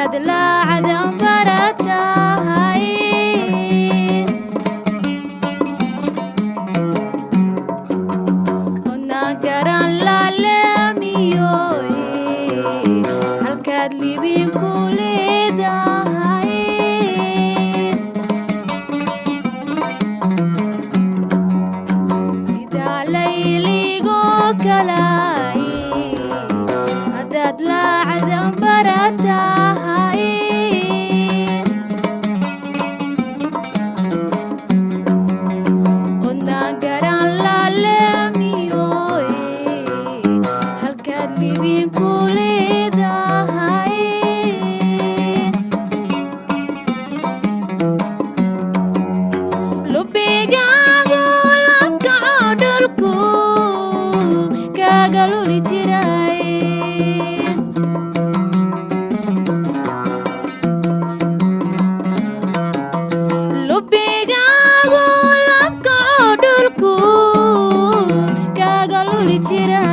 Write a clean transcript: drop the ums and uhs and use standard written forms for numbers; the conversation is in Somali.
haddaad laacadan baratahay odnaan garan laalamiyoy halkaad libin ku leedahay sidaa layligoo kalay haddaad laacadan baratahay odnaan garan laalamiyoy halkaad libin ku leedahay lubigaagu labkaco dhulku kaaga luli jiray lubigaagu labkaco dhulku kaaga luli jiray